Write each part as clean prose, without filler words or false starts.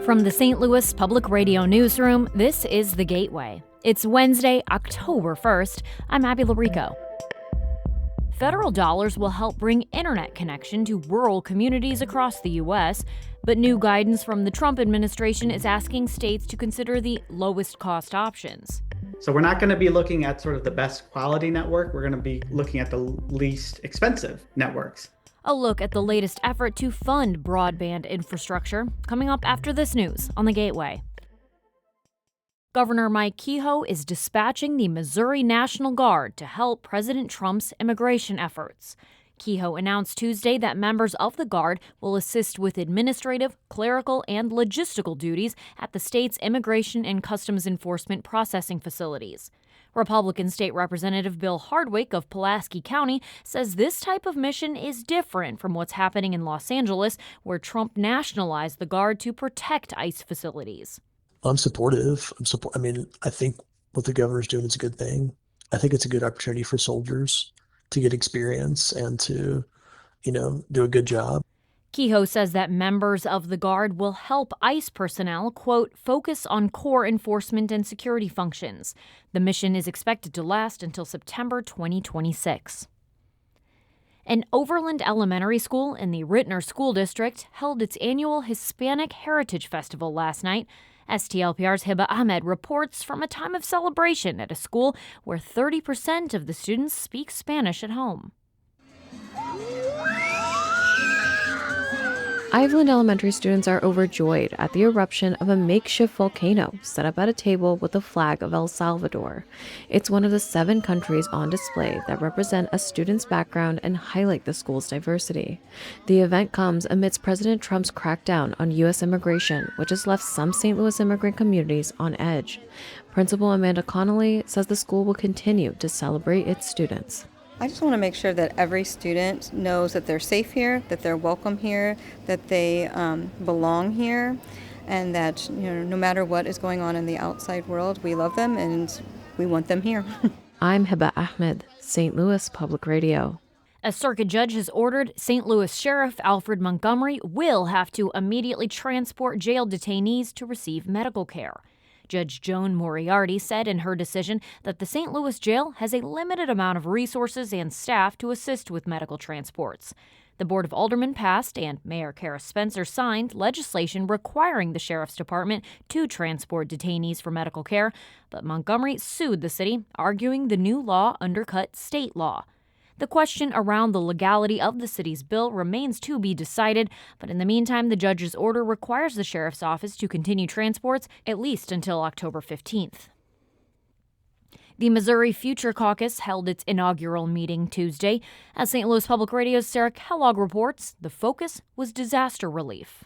From the St. Louis Public Radio Newsroom, this is The Gateway. It's Wednesday, October 1st. I'm Abby Larico. Federal dollars will help bring internet connection to rural communities across the U.S., but new guidance from the Trump administration is asking states to consider the lowest cost options. So we're not going to be looking at sort of the best quality network. We're going to be looking at the least expensive networks. A look at the latest effort to fund broadband infrastructure, coming up after this news on The Gateway. Governor Mike Kehoe is dispatching the Missouri National Guard to help President Trump's immigration efforts. Kehoe announced Tuesday that members of the Guard will assist with administrative, clerical, and logistical duties at the state's immigration and customs enforcement processing facilities. Republican State Representative Bill Hardwick of Pulaski County says this type of mission is different from what's happening in Los Angeles, where Trump nationalized the Guard to protect ICE facilities. I'm supportive. I think what the governor's doing is a good thing. I think it's a good opportunity for soldiers to get experience and to, do a good job. Kehoe says that members of the Guard will help ICE personnel, quote, focus on core enforcement and security functions. The mission is expected to last until September 2026. An Overland Elementary School in the Rittner School District held its annual Hispanic Heritage Festival last night. STLPR's Hiba Ahmed reports from a time of celebration at a school where 30% of the students speak Spanish at home. Iveland Elementary students are overjoyed at the eruption of a makeshift volcano set up at a table with the flag of El Salvador. It's one of the 7 countries on display that represent a student's background and highlight the school's diversity. The event comes amidst President Trump's crackdown on U.S. immigration, which has left some St. Louis immigrant communities on edge. Principal Amanda Connolly says the school will continue to celebrate its students. I just want to make sure that every student knows that they're safe here, that they're welcome here, that they belong here, and that no matter what is going on in the outside world, we love them and we want them here. I'm Hiba Ahmed, St. Louis Public Radio. A circuit judge has ordered St. Louis Sheriff Alfred Montgomery will have to immediately transport jail detainees to receive medical care. Judge Joan Moriarty said in her decision that the St. Louis jail has a limited amount of resources and staff to assist with medical transports. The Board of Aldermen passed and Mayor Kara Spencer signed legislation requiring the Sheriff's Department to transport detainees for medical care, but Montgomery sued the city, arguing the new law undercut state law. The question around the legality of the city's bill remains to be decided, but in the meantime, the judge's order requires the sheriff's office to continue transports at least until October 15th. The Missouri Future Caucus held its inaugural meeting Tuesday. As St. Louis Public Radio's Sarah Kellogg reports, the focus was disaster relief.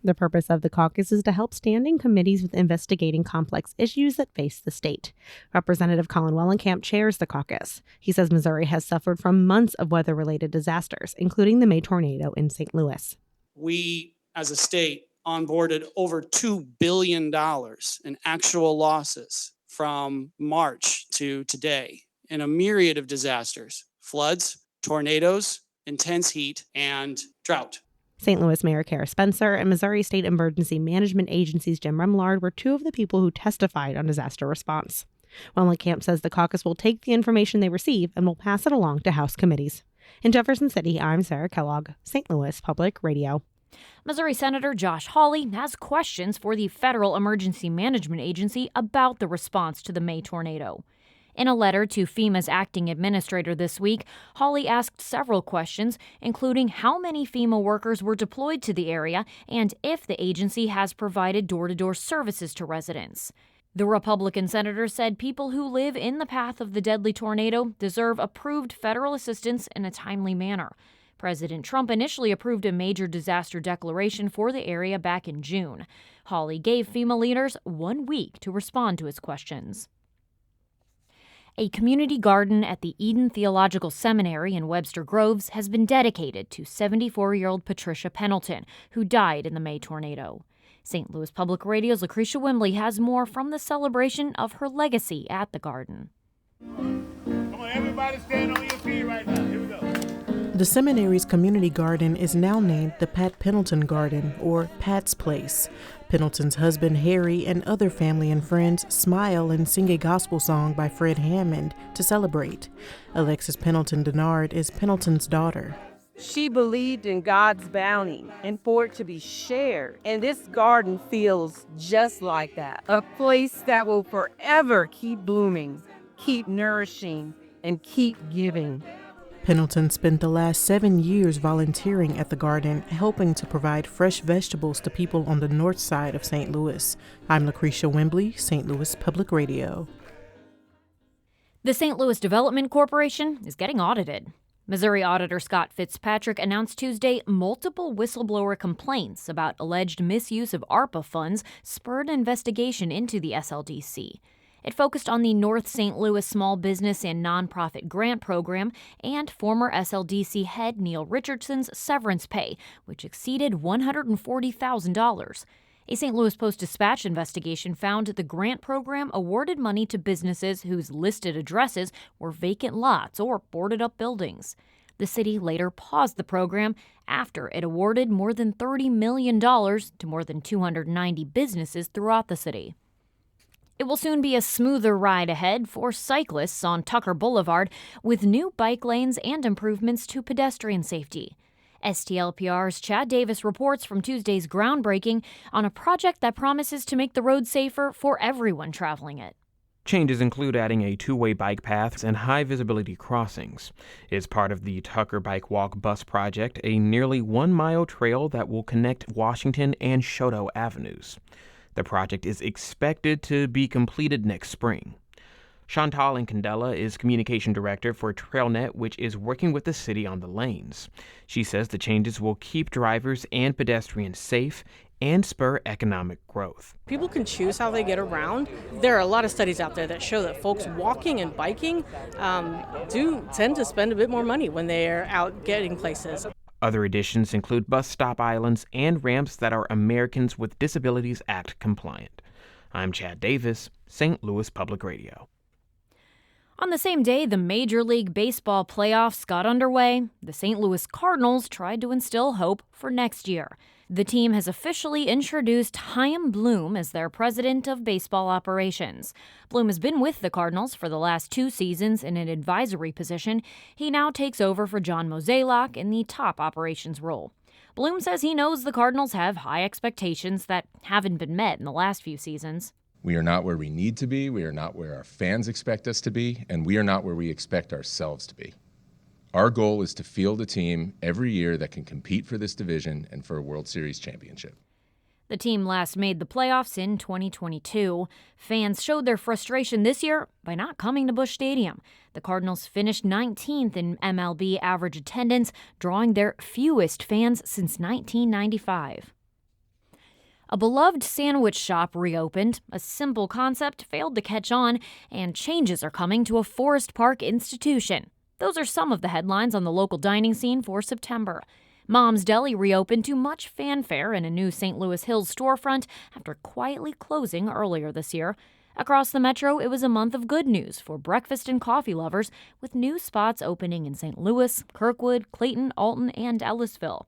The purpose of the caucus is to help standing committees with investigating complex issues that face the state. Representative Colin Wellenkamp chairs the caucus. He says Missouri has suffered from months of weather-related disasters, including the May tornado in St. Louis. We, as a state, onboarded over $2 billion in actual losses from March to today in a myriad of disasters: floods, tornadoes, intense heat, and drought. St. Louis Mayor Kara Spencer and Missouri State Emergency Management Agency's Jim Remlard were 2 of the people who testified on disaster response. Wellenkamp says the caucus will take the information they receive and will pass it along to House committees. In Jefferson City, I'm Sarah Kellogg, St. Louis Public Radio. Missouri Senator Josh Hawley has questions for the Federal Emergency Management Agency about the response to the May tornado. In a letter to FEMA's acting administrator this week, Hawley asked several questions, including how many FEMA workers were deployed to the area and if the agency has provided door-to-door services to residents. The Republican senator said people who live in the path of the deadly tornado deserve approved federal assistance in a timely manner. President Trump initially approved a major disaster declaration for the area back in June. Hawley gave FEMA leaders 1 week to respond to his questions. A community garden at the Eden Theological Seminary in Webster Groves has been dedicated to 74-year-old Patricia Pendleton, who died in the May tornado. St. Louis Public Radio's Lucretia Wimbley has more from the celebration of her legacy at the garden. Come on, everybody stand on your feet right now. Here we go. The seminary's community garden is now named the Pat Pendleton Garden, or Pat's Place. Pendleton's husband Harry and other family and friends smile and sing a gospel song by Fred Hammond to celebrate. Alexis Pendleton Denard is Pendleton's daughter. She believed in God's bounty and for it to be shared. And this garden feels just like that. A place that will forever keep blooming, keep nourishing, and keep giving. Pendleton spent the last 7 years volunteering at the garden, helping to provide fresh vegetables to people on the north side of St. Louis. I'm Lucretia Wembley, St. Louis Public Radio. The St. Louis Development Corporation is getting audited. Missouri Auditor Scott Fitzpatrick announced Tuesday multiple whistleblower complaints about alleged misuse of ARPA funds spurred an investigation into the SLDC. It focused on the North St. Louis Small Business and Nonprofit Grant Program and former SLDC head Neil Richardson's severance pay, which exceeded $140,000. A St. Louis Post-Dispatch investigation found the grant program awarded money to businesses whose listed addresses were vacant lots or boarded-up buildings. The city later paused the program after it awarded more than $30 million to more than 290 businesses throughout the city. It will soon be a smoother ride ahead for cyclists on Tucker Boulevard with new bike lanes and improvements to pedestrian safety. STLPR's Chad Davis reports from Tuesday's groundbreaking on a project that promises to make the road safer for everyone traveling it. Changes include adding a two-way bike paths and high-visibility crossings. It's part of the Tucker Bike Walk Bus Project, a nearly 1-mile trail that will connect Washington and Choteau Avenues. The project is expected to be completed next spring. Chantal Incandela is communication director for TrailNet, which is working with the city on the lanes. She says the changes will keep drivers and pedestrians safe and spur economic growth. People can choose how they get around. There are a lot of studies out there that show that folks walking and biking do tend to spend a bit more money when they are out getting places. Other additions include bus stop islands and ramps that are Americans with Disabilities Act compliant. I'm Chad Davis, St. Louis Public Radio. On the same day the Major League Baseball playoffs got underway, the St. Louis Cardinals tried to instill hope for next year. The team has officially introduced Chaim Bloom as their president of baseball operations. Bloom has been with the Cardinals for the last 2 seasons in an advisory position. He now takes over for John Mozeliak in the top operations role. Bloom says he knows the Cardinals have high expectations that haven't been met in the last few seasons. We are not where we need to be, we are not where our fans expect us to be, and we are not where we expect ourselves to be. Our goal is to field a team every year that can compete for this division and for a World Series championship. The team last made the playoffs in 2022. Fans showed their frustration this year by not coming to Busch Stadium. The Cardinals finished 19th in MLB average attendance, drawing their fewest fans since 1995. A beloved sandwich shop reopened. A simple concept failed to catch on, and changes are coming to a Forest Park institution. Those are some of the headlines on the local dining scene for September. Mom's Deli reopened to much fanfare in a new St. Louis Hills storefront after quietly closing earlier this year. Across the metro, it was a month of good news for breakfast and coffee lovers, with new spots opening in St. Louis, Kirkwood, Clayton, Alton, and Ellisville.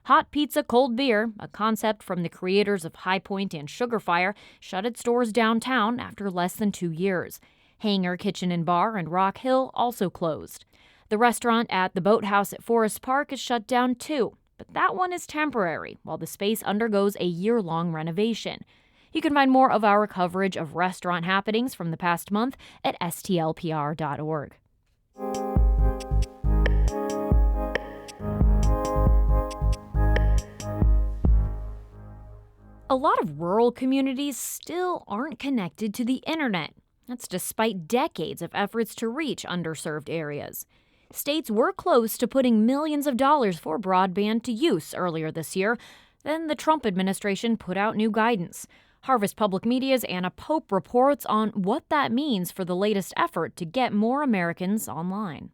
Hot Pizza Cold Beer, a concept from the creators of High Point and Sugar Fire, shut its doors downtown after less than 2 years. Hanger Kitchen and Bar and Rock Hill also closed. The restaurant at the Boathouse at Forest Park is shut down too, but that one is temporary while the space undergoes a year-long renovation. You can find more of our coverage of restaurant happenings from the past month at stlpr.org. A lot of rural communities still aren't connected to the internet. That's despite decades of efforts to reach underserved areas. States were close to putting millions of dollars for broadband to use earlier this year. Then the Trump administration put out new guidance. Harvest Public Media's Anna Pope reports on what that means for the latest effort to get more Americans online.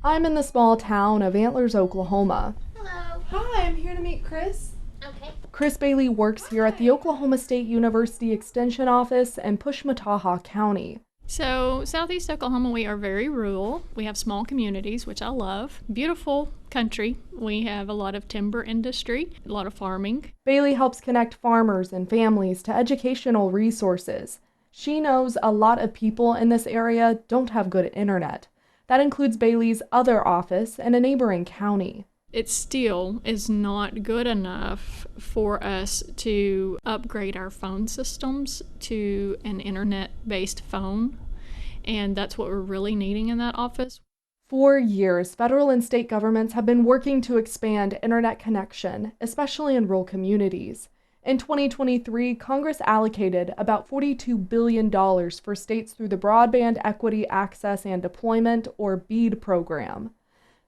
I'm in the small town of Antlers, Oklahoma. Hello. Hi, I'm here to meet Chris. Okay. Chris Bailey works here at the Oklahoma State University Extension Office in Pushmataha County. So, Southeast Oklahoma, we are very rural. We have small communities, which I love. Beautiful country. We have a lot of timber industry, a lot of farming. Bailey helps connect farmers and families to educational resources. She knows a lot of people in this area don't have good internet. That includes Bailey's other office in a neighboring county. It still is not good enough for us to upgrade our phone systems to an internet-based phone, and that's what we're really needing in that office. For years, federal and state governments have been working to expand internet connection, especially in rural communities. In 2023, Congress allocated about $42 billion for states through the Broadband Equity Access and Deployment, or BEAD program.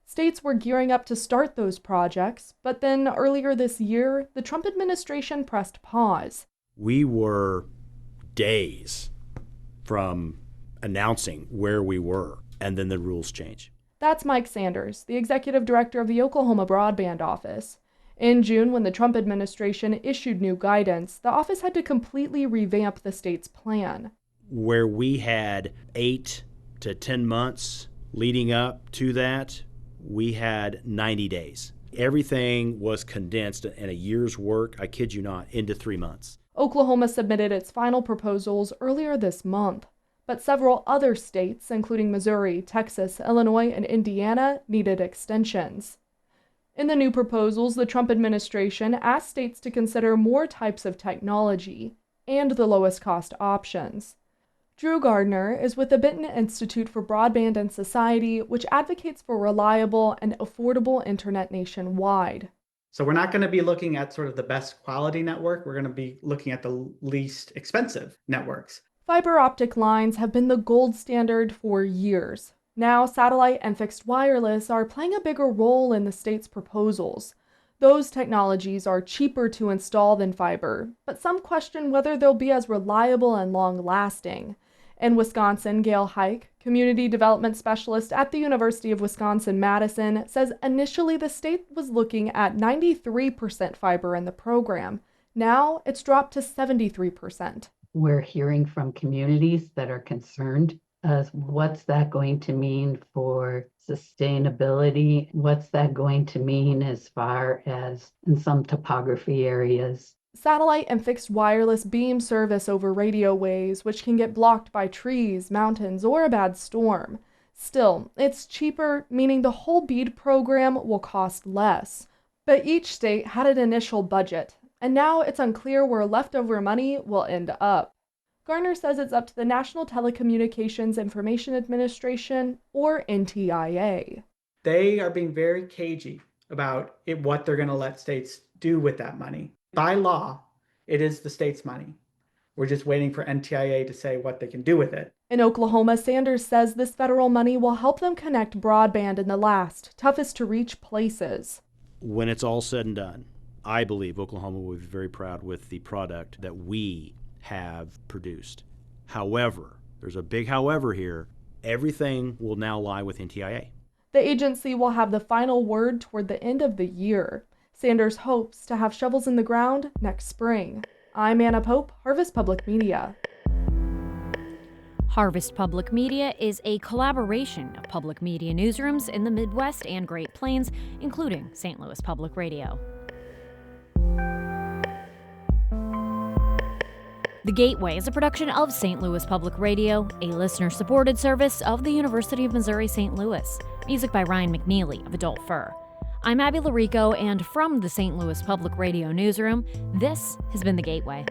States were gearing up to start those projects, but then earlier this year, the Trump administration pressed pause. We were days from announcing where we were, and then the rules changed. That's Mike Sanders, the executive director of the Oklahoma Broadband Office. In June, when the Trump administration issued new guidance, the office had to completely revamp the state's plan. Where we had 8 to 10 months leading up to that, we had 90 days. Everything was condensed in a year's work, I kid you not, into 3 months. Oklahoma submitted its final proposals earlier this month, but several other states, including Missouri, Texas, Illinois, and Indiana, needed extensions. In the new proposals, the Trump administration asked states to consider more types of technology and the lowest cost options. Drew Gardner is with the Benton Institute for Broadband and Society, which advocates for reliable and affordable internet nationwide. So we're not going to be looking at sort of the best quality network. We're going to be looking at the least expensive networks. Fiber optic lines have been the gold standard for years. Now, satellite and fixed wireless are playing a bigger role in the state's proposals. Those technologies are cheaper to install than fiber, but some question whether they'll be as reliable and long-lasting. In Wisconsin, Gail Hike, community development specialist at the University of Wisconsin-Madison, says initially the state was looking at 93% fiber in the program. Now it's dropped to 73%. We're hearing from communities that are concerned as what's that going to mean for sustainability? What's that going to mean as far as in some topography areas? Satellite and fixed wireless beam service over radio waves, which can get blocked by trees, mountains, or a bad storm. Still, it's cheaper, meaning the whole BEAD program will cost less. But each state had an initial budget, and now it's unclear where leftover money will end up. Garner says it's up to the National Telecommunications Information Administration, or NTIA. They are being very cagey about what they're going to let states do with that money. By law, it is the state's money. We're just waiting for NTIA to say what they can do with it. In Oklahoma, Sanders says this federal money will help them connect broadband in the last, toughest to reach places. When it's all said and done, I believe Oklahoma will be very proud with the product that we have produced. However, there's a big however here, everything will now lie with NTIA. The agency will have the final word toward the end of the year. Sanders hopes to have shovels in the ground next spring. I'm Anna Pope, Harvest Public Media. Harvest Public Media is a collaboration of public media newsrooms in the Midwest and Great Plains, including St. Louis Public Radio. The Gateway is a production of St. Louis Public Radio, a listener-supported service of the University of Missouri-St. Louis. Music by Ryan McNeely of Adult Fur. I'm Abby Larico, and from the St. Louis Public Radio newsroom, this has been The Gateway.